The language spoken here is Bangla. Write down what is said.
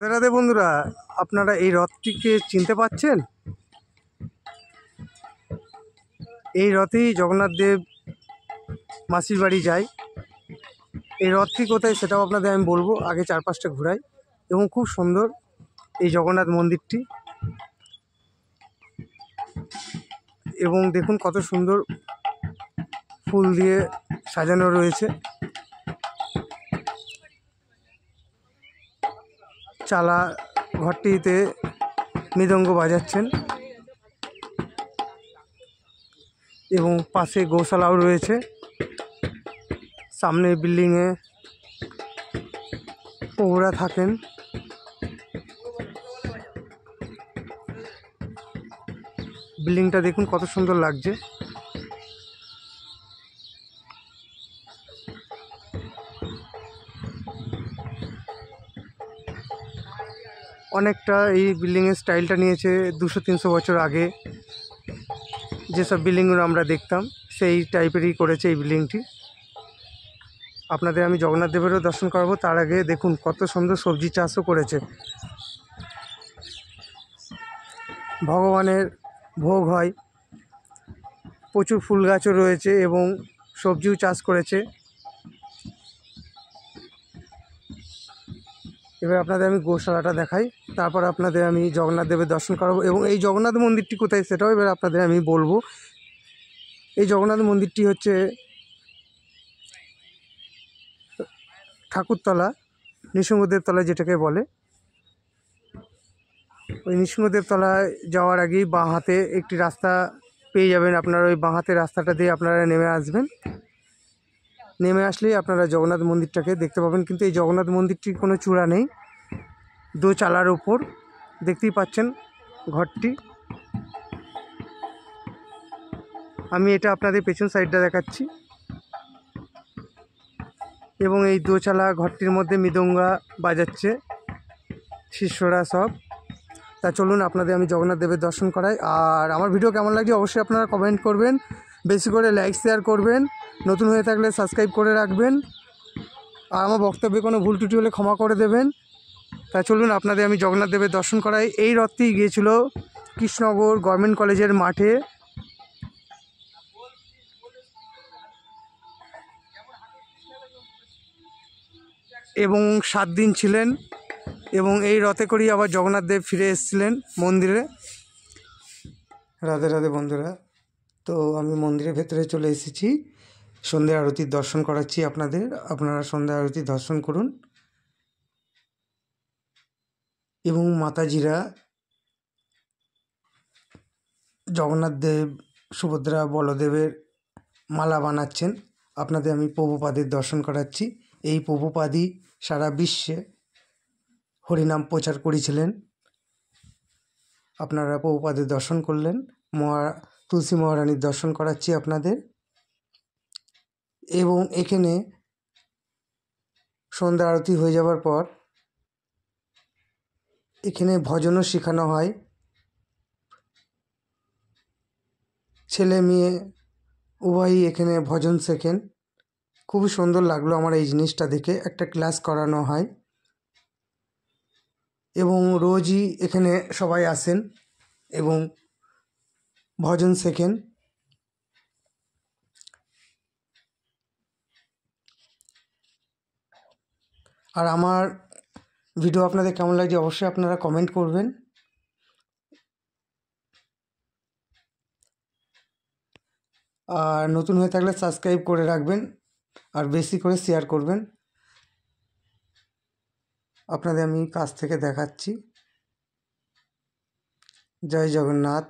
রাধে রাধে বন্ধুরা, আপনারা এই রথটিকে চিনতে পারছেন? এই রথেই জগন্নাথ দেব মাসির বাড়ি যায়। এই রথটি কোথায় সেটাও আপনাদের আমি বলবো, আগে চারপাশটা ঘুরাই। এবং খুব সুন্দর এই জগন্নাথ মন্দিরটি, এবং দেখুন কত সুন্দর ফুল দিয়ে সাজানো রয়েছে। চালা ঘরটিতে মৃদঙ্গ বাজাচ্ছেন, এবং পাশে গৌশালাও রয়েছে। সামনে বিল্ডিংয়ে প্রভুরা থাকেন। বিল্ডিংটা দেখুন কত সুন্দর লাগছে। অনেকটা এই বিল্ডিংয়ের স্টাইলটা নিয়েছে 200-300 বছর আগে যেসব বিল্ডিংগুলো আমরা দেখতাম, সেই টাইপেরই করেছে এই বিল্ডিংটি। আপনাদের আমি জগন্নাথ দেবেরও দর্শন করাবো, তার আগে দেখুন কত সুন্দর সবজি চাষও করেছে। ভগবানের ভোগ হয়, প্রচুর ফুল গাছও রয়েছে এবং সবজিও চাষ করেছে। এবার আপনাদের আমি গোশালাটা দেখাই, তারপর আপনাদের আমি জগন্নাথ দেবের দর্শন করাবো। এবং এই জগন্নাথ মন্দিরটি কোথায় সেটাও এবার আপনাদের আমি বলবো। এই জগন্নাথ মন্দিরটি হচ্ছে ঠাকুরতলা, নৃসিংহদেব তলা যেটাকে বলে। ওই নৃসিংহদেব তলায় যাওয়ার আগেই বাঁ হাতে একটি রাস্তা পেয়ে যাবেন আপনারা। ওই বাঁ হাতের রাস্তাটা দিয়ে আপনারা নেমে আসবেন। নেমে আসলেই আপনারা জগন্নাথ মন্দিরটাকে দেখতে পাবেন। কিন্তু এই জগন্নাথ মন্দিরটির কোনো চূড়া নেই, দোচালার ওপর দেখতেই পাচ্ছেন ঘরটি। আমি এটা আপনাদের পেছন সাইডটা দেখাচ্ছি। এবং এই দোচালা ঘরটির মধ্যে মৃদঙ্গা বাজাচ্ছে শিষ্যরা সব। তা চলুন আপনাদের আমি জগন্নাথ দেবের দর্শন করাই। আর আমার ভিডিও কেমন লাগছে অবশ্যই আপনারা কমেন্ট করবেন, বেশি করে লাইক শেয়ার করবেন, নতুন হয়ে থাকলে সাবস্ক্রাইব করে রাখবেন। আর আমার বক্তব্যে কোনো ভুল ত্রুটি হলে ক্ষমা করে দেবেন। তা চলুন আপনাদের আমি জগন্নাথ দেবের দর্শন করাই। এই রথটি গিয়েছিল কৃষ্ণনগর গভর্নমেন্ট কলেজের মাঠে, এবং 7 দিন ছিলেন। এবং এই রথে করেই আবার জগন্নাথ দেব ফিরে এসেছিলেন মন্দিরে। রাধে রাধে বন্ধুরা, তো আমি মন্দিরের ভেতরে চলে এসেছি, সন্ধ্যা আরতির দর্শন করাচ্ছি আপনাদের। আপনারা সন্ধ্যা আরতির দর্শন করুন। এবং মাতাজিরা জগন্নাথ দেব, সুভদ্রা, বলদেবের মালা বানাচ্ছেন। আপনাদের আমি প্রভুপাদের দর্শন করাচ্ছি। এই প্রভুপাদই সারা বিশ্বে হরিনাম প্রচার করেছিলেন। আপনারা প্রভুপাদের দর্শন করলেন। তুলসী মহারানীর দর্শন করাচ্ছি আপনাদের। এবং এখানে সন্ধ্যা আরতি হয়ে যাওয়ার পর এখানে ভজনও শেখানো হয়। ছেলে মেয়ে উভয়ই এখানে ভজন শেখেন। খুবই সুন্দর লাগলো আমার এই জিনিসটা দেখে। একটা ক্লাস করানো হয় এবং রোজই এখানে সবাই আসেন এবং ভজন শেখেন। আর আমার ভিডিও আপনাদের কেমন লাগছে অবশ্যই আপনারা কমেন্ট করবেন। আর নতুন হয়ে থাকলে সাবস্ক্রাইব করে রাখবেন, আর বেশি করে শেয়ার করবেন। আপনাদের আমি কাছ থেকে দেখাচ্ছি। জয় জগন্নাথ।